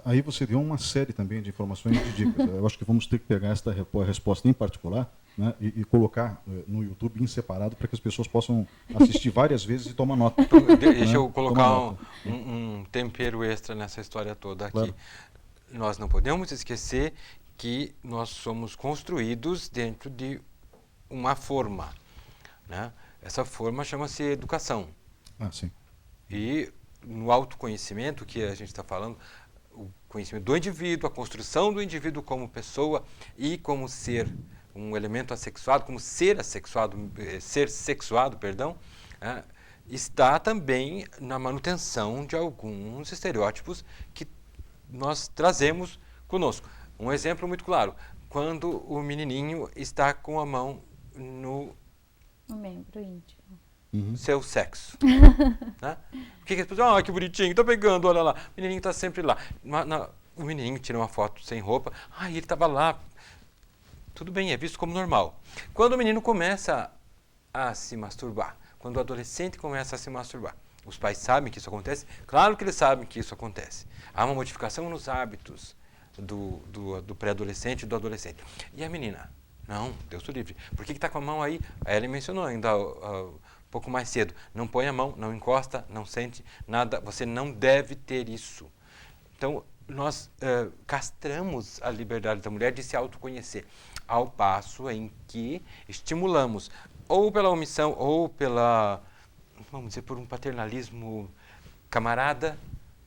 aí você deu uma série também de informações e de dicas. Eu acho que vamos ter que pegar esta resposta em particular, né, e colocar no YouTube em separado para que as pessoas possam assistir várias vezes e tomar nota. Deixa eu colocar um tempero extra nessa história toda aqui. Claro. Nós não podemos esquecer que nós somos construídos dentro de uma forma, né? Essa forma chama-se educação. Ah, sim. E no autoconhecimento que a gente está falando, o conhecimento do indivíduo, a construção do indivíduo como pessoa e como ser, um elemento assexuado, como ser sexuado, está também na manutenção de alguns estereótipos que nós trazemos conosco. Um exemplo muito claro, quando o menininho está com a mão no membro íntimo. Seu sexo. Né? O que as pessoas, que bonitinho, tá pegando, olha lá. O menininho está sempre lá. O menininho tira uma foto sem roupa, ele estava lá. Tudo bem, é visto como normal. Quando o menino começa a se masturbar, quando o adolescente começa a se masturbar, os pais sabem que isso acontece? Claro que eles sabem que isso acontece. Há uma modificação nos hábitos do pré-adolescente e do adolescente. E a menina? Não, Deus o livre. Por que está com a mão aí? A Ellen mencionou ainda um pouco mais cedo. Não põe a mão, não encosta, não sente nada. Você não deve ter isso. Então, nós castramos a liberdade da mulher de se autoconhecer, ao passo em que estimulamos, ou pela omissão, ou pela, vamos dizer, por um paternalismo camarada,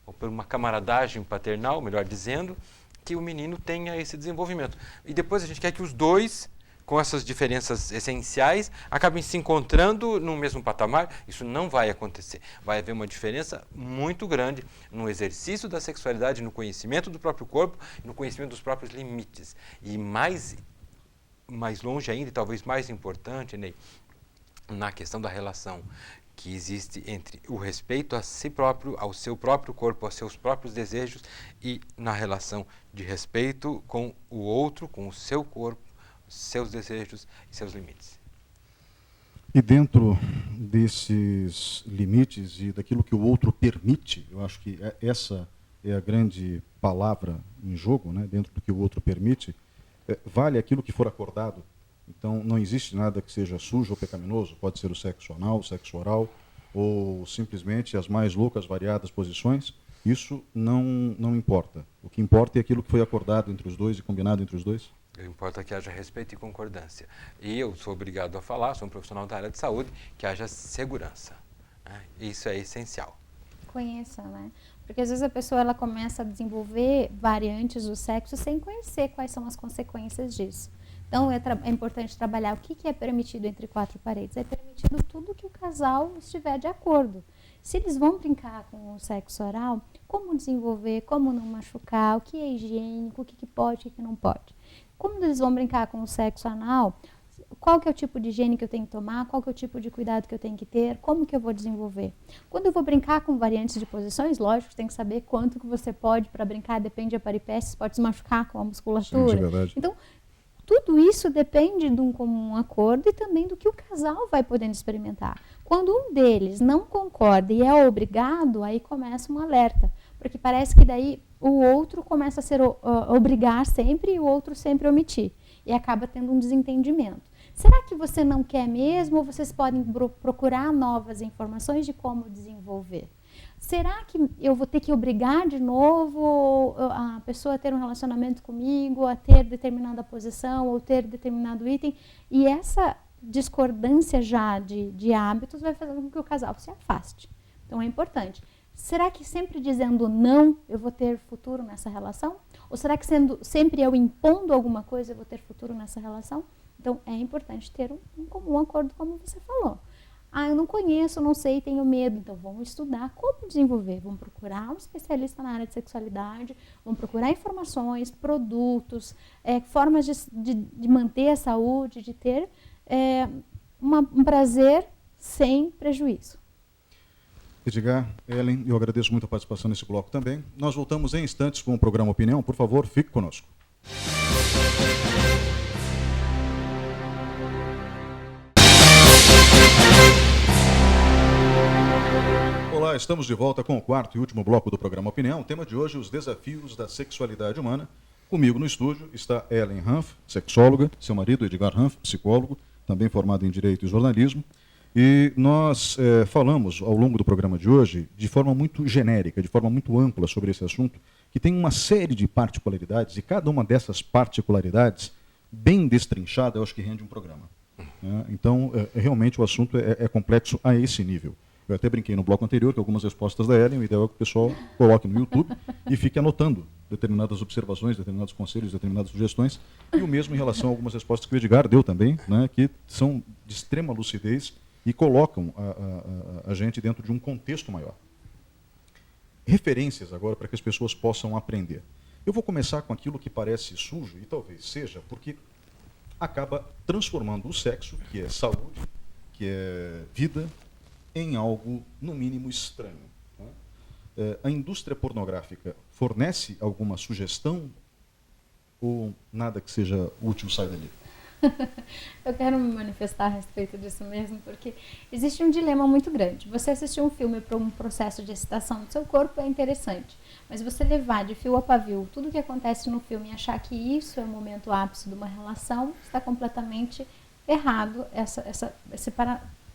ou por uma camaradagem paternal, melhor dizendo, que o menino tenha esse desenvolvimento. E depois a gente quer que os dois, com essas diferenças essenciais, acabem se encontrando no mesmo patamar. Isso não vai acontecer. Vai haver uma diferença muito grande no exercício da sexualidade, no conhecimento do próprio corpo, no conhecimento dos próprios limites. E mais longe ainda, e talvez mais importante, Ney, na questão da relação que existe entre o respeito a si próprio, ao seu próprio corpo, aos seus próprios desejos e na relação de respeito com o outro, com o seu corpo, seus desejos e seus limites. E dentro desses limites e daquilo que o outro permite, eu acho que essa é a grande palavra em jogo, né? Dentro do que o outro permite, vale aquilo que for acordado. Então, não existe nada que seja sujo ou pecaminoso, pode ser o sexo anal, o sexo oral, ou simplesmente as mais loucas, variadas posições, isso não importa. O que importa é aquilo que foi acordado entre os dois e combinado entre os dois. O que importa é que haja respeito e concordância. E eu sou obrigado a falar, sou um profissional da área de saúde, que haja segurança. Né? Isso é essencial. Conheça, né? Porque às vezes a pessoa ela começa a desenvolver variantes do sexo sem conhecer quais são as consequências disso. Então, é importante trabalhar o que é permitido entre quatro paredes. É permitido tudo que o casal estiver de acordo. Se eles vão brincar com o sexo oral, como desenvolver, como não machucar, o que é higiênico, o que pode, o que não pode. Como eles vão brincar com o sexo anal, qual que é o tipo de higiene que eu tenho que tomar, qual que é o tipo de cuidado que eu tenho que ter, como que eu vou desenvolver. Quando eu vou brincar com variantes de posições, lógico, tem que saber quanto que você pode para brincar, depende da peripécia, pode se machucar com a musculatura. Sim, é verdade. Então, tudo isso depende de um comum acordo e também do que o casal vai podendo experimentar. Quando um deles não concorda e é obrigado, aí começa um alerta. Porque parece que daí o outro começa a ser obrigar sempre e o outro sempre omitir. E acaba tendo um desentendimento. Será que você não quer mesmo ou vocês podem procurar novas informações de como desenvolver? Será que eu vou ter que obrigar de novo a pessoa a ter um relacionamento comigo, a ter determinada posição ou ter determinado item? E essa discordância já de hábitos vai fazer com que o casal se afaste. Então é importante. Será que sempre dizendo não eu vou ter futuro nessa relação? Ou será que sempre eu impondo alguma coisa eu vou ter futuro nessa relação? Então é importante ter um comum acordo, como você falou. Eu não conheço, não sei, tenho medo. Então, vamos estudar como desenvolver. Vamos procurar um especialista na área de sexualidade, vamos procurar informações, produtos, formas de manter a saúde, de ter um prazer sem prejuízo. Edgar, Ellen, eu agradeço muito a participação nesse bloco também. Nós voltamos em instantes com o programa Opinião. Por favor, fique conosco. Olá, estamos de volta com o quarto e último bloco do programa Opinião. O tema de hoje, os desafios da sexualidade humana. Comigo no estúdio está Ellen Hanff, sexóloga, seu marido Edgar Hanff, psicólogo, também formado em Direito e Jornalismo. E nós falamos ao longo do programa de hoje de forma muito genérica, de forma muito ampla sobre esse assunto, que tem uma série de particularidades, e cada uma dessas particularidades, bem destrinchada, eu acho que rende um programa. Então, realmente o assunto é complexo a esse nível. Eu até brinquei no bloco anterior que algumas respostas da Ellen, o ideal é que o pessoal coloque no YouTube e fique anotando determinadas observações, determinados conselhos, determinadas sugestões, e o mesmo em relação a algumas respostas que o Edgar deu também, né, que são de extrema lucidez e colocam a gente dentro de um contexto maior. Referências agora para que as pessoas possam aprender. Eu vou começar com aquilo que parece sujo, e talvez seja, porque acaba transformando o sexo, que é saúde, que é vida, em algo, no mínimo, estranho. A indústria pornográfica fornece alguma sugestão ou nada que seja útil sai dali? Eu quero me manifestar a respeito disso mesmo, porque existe um dilema muito grande. Você assistir um filme para um processo de excitação do seu corpo é interessante, mas você levar de fio a pavio tudo o que acontece no filme e achar que isso é o momento ápice de uma relação, está completamente errado, esse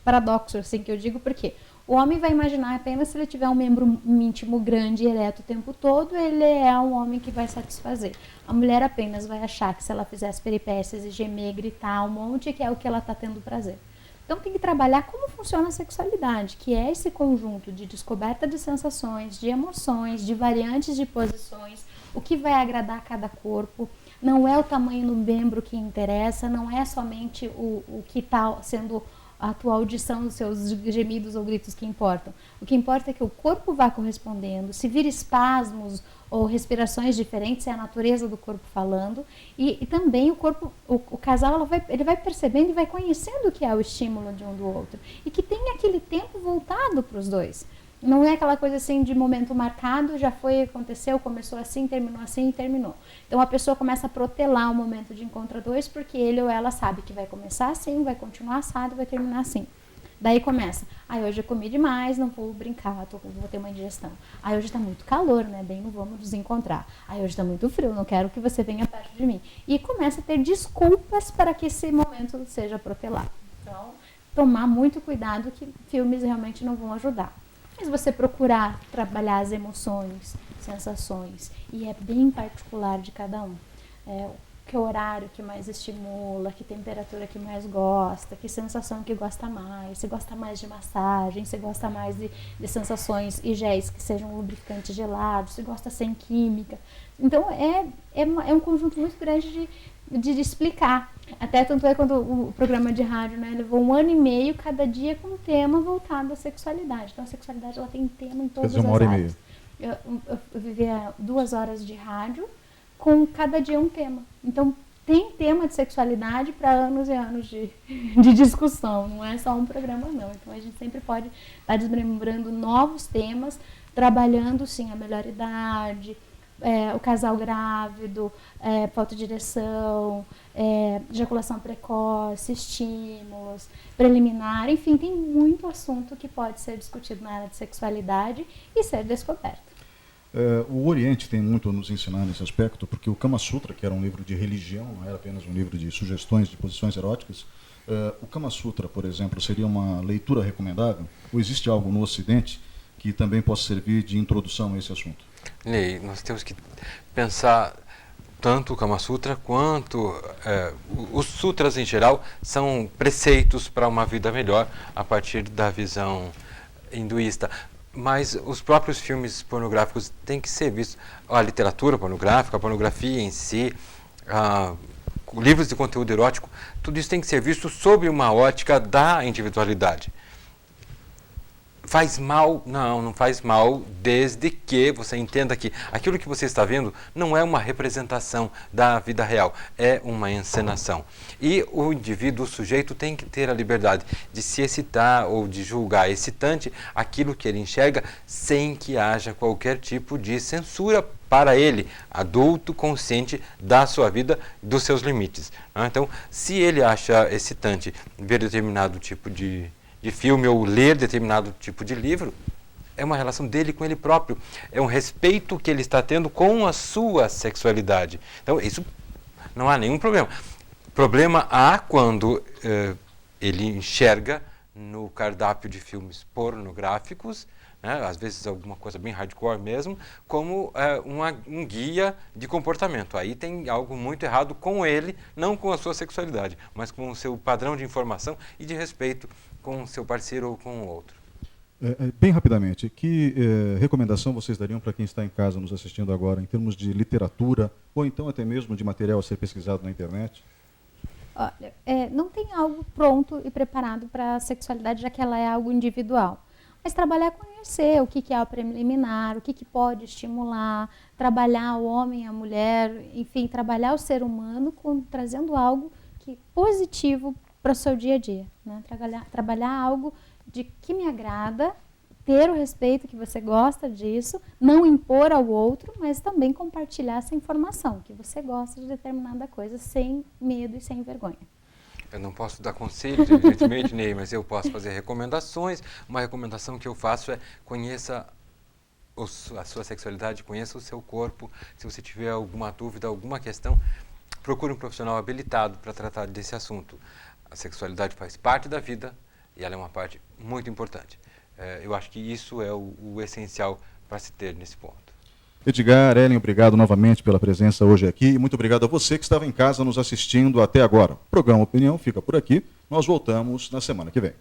paradoxo, assim, que eu digo, porque o homem vai imaginar apenas se ele tiver um membro íntimo grande e ereto o tempo todo, ele é um homem que vai satisfazer. A mulher apenas vai achar que se ela fizer as peripécias e gemer, gritar um monte, que é o que ela está tendo prazer. Então tem que trabalhar como funciona a sexualidade, que é esse conjunto de descoberta de sensações, de emoções, de variantes de posições, o que vai agradar cada corpo. Não é o tamanho do membro que interessa, não é somente o que está sendo a tua audição, os seus gemidos ou gritos que importam. O que importa é que o corpo vá correspondendo, se vir espasmos ou respirações diferentes, é a natureza do corpo falando, e também o corpo, o casal, ele vai percebendo e vai conhecendo o que é o estímulo de um do outro, e que tem aquele tempo voltado para os dois. Não é aquela coisa assim de momento marcado, já foi, aconteceu, começou assim, terminou assim e terminou. Então a pessoa começa a protelar o momento de encontro a dois, porque ele ou ela sabe que vai começar assim, vai continuar assado, vai terminar assim. Daí começa, hoje eu comi demais, não vou brincar, vou ter uma indigestão. Hoje está muito calor, né, bem, não vamos nos encontrar. Hoje está muito frio, não quero que você venha perto de mim. E começa a ter desculpas para que esse momento seja protelado. Então, tomar muito cuidado que filmes realmente não vão ajudar. Mas você procurar trabalhar as emoções, sensações, e é bem particular de cada um. Que horário que mais estimula, que temperatura que mais gosta, que sensação que gosta mais, se gosta mais de massagem, se gosta mais de sensações e géis que sejam lubrificantes gelados, se gosta sem química. Então é um conjunto muito grande de explicar. Até tanto é quando o programa de rádio, né, levou 1 ano e meio cada dia com um tema voltado à sexualidade. Então a sexualidade ela tem tema em todas as áreas. 1 hora e meia. Eu vivia 2 horas de rádio com cada dia um tema. Então tem tema de sexualidade para anos e anos de discussão, não é só um programa não. Então a gente sempre pode estar desmembrando novos temas, trabalhando sim a melhor idade, o casal grávido, falta de direção, ejaculação precoce, estímulos, preliminar, enfim, tem muito assunto que pode ser discutido na área de sexualidade e ser descoberto. O Oriente tem muito a nos ensinar nesse aspecto, porque o Kama Sutra, que era um livro de religião, não era apenas um livro de sugestões de posições eróticas, o Kama Sutra, por exemplo, seria uma leitura recomendável? Ou existe algo no Ocidente que também possa servir de introdução a esse assunto? Ney, nós temos que pensar tanto o Kama Sutra quanto os sutras em geral são preceitos para uma vida melhor a partir da visão hinduísta. Mas os próprios filmes pornográficos têm que ser vistos, a literatura pornográfica, a pornografia em si, livros de conteúdo erótico, tudo isso tem que ser visto sob uma ótica da individualidade. Faz mal? Não faz mal, desde que você entenda que aquilo que você está vendo não é uma representação da vida real, é uma encenação. E o indivíduo, o sujeito, tem que ter a liberdade de se excitar ou de julgar excitante aquilo que ele enxerga sem que haja qualquer tipo de censura para ele, adulto, consciente da sua vida, dos seus limites. Então, se ele acha excitante ver determinado tipo de filme ou ler determinado tipo de livro, é uma relação dele com ele próprio, é um respeito que ele está tendo com a sua sexualidade. Então, isso não há nenhum problema. Problema há quando ele enxerga no cardápio de filmes pornográficos, né, às vezes alguma coisa bem hardcore mesmo, como um guia de comportamento. Aí tem algo muito errado com ele, não com a sua sexualidade, mas com o seu padrão de informação e de respeito com o seu parceiro ou com o outro. Bem rapidamente, que recomendação vocês dariam para quem está em casa nos assistindo agora, em termos de literatura, ou então até mesmo de material a ser pesquisado na internet? Olha, não tem algo pronto e preparado para a sexualidade, já que ela é algo individual. Mas trabalhar conhecer o que é o preliminar, o que pode estimular, trabalhar o homem, a mulher, enfim, trabalhar o ser humano trazendo algo positivo para o seu dia a dia. Né? Trabalhar algo de que me agrada, ter o respeito que você gosta disso, não impor ao outro, mas também compartilhar essa informação, que você gosta de determinada coisa sem medo e sem vergonha. Eu não posso dar conselhos, evidentemente, Ney, mas eu posso fazer recomendações. Uma recomendação que eu faço é conheça a sua sexualidade, conheça o seu corpo. Se você tiver alguma dúvida, alguma questão, procure um profissional habilitado para tratar desse assunto. A sexualidade faz parte da vida e ela é uma parte muito importante. Eu acho que isso é o essencial para se ter nesse ponto. Edgar, Ellen, obrigado novamente pela presença hoje aqui e muito obrigado a você que estava em casa nos assistindo até agora. O programa Opinião fica por aqui, nós voltamos na semana que vem.